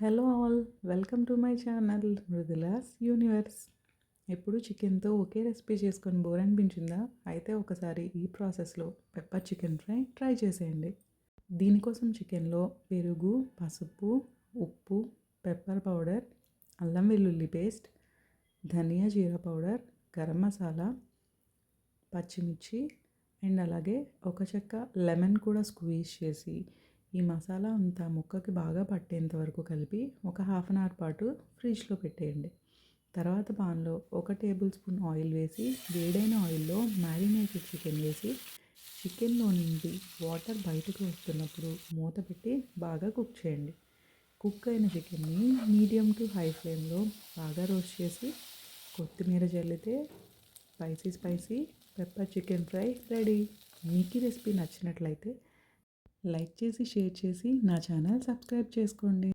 Hello all, welcome to my channel Mrudula's universe. ఎప్పుడు చికెన్తో ఒకే recipe చేసుకొని బోర్ అనిపించిందా? అయితే ఒకసారి ఈ ప్రాసెస్లో పెప్పర్ చికెన్ ఫ్రై ట్రై చేసేయండి. దీనికోసం చికెన్లో పెరుగు, పసుపు, ఉప్పు, పెప్పర్ పౌడర్, అల్లం వెల్లుల్లి పేస్ట్, ధనియా జీరా పౌడర్, గరం మసాలా, పచ్చిమిర్చి అండ్ అలాగే ఒక చెక్క లెమన్ కూడా స్క్వీజ్ చేసి ఈ మసాలా అంతా ముక్కకి బాగా పట్టేంత వరకు కలిపి ఒక హాఫ్ అన్ అవర్ పాటు ఫ్రిడ్జ్లో పెట్టేయండి. తర్వాత పాన్లో 1 టేబుల్ స్పూన్ ఆయిల్ వేసి వేడైన ఆయిల్లో మ్యారినేటెడ్ చికెన్ వేసి చికెన్లో నుండి వాటర్ బయటకు వస్తున్నప్పుడు మూత పెట్టి బాగా కుక్ చేయండి. కుక్ అయిన చికెన్ని మీడియం టు హై ఫ్లేమ్లో బాగా రోస్ట్ చేసి కొత్తిమీర జల్లితే spicy pepper chicken fry ready. మీకు ఈ రెసిపీ నచ్చినట్లయితే లైక్ చేసి షేర్ చేసి నా ఛానల్ సబ్స్క్రైబ్ చేసుకోండి.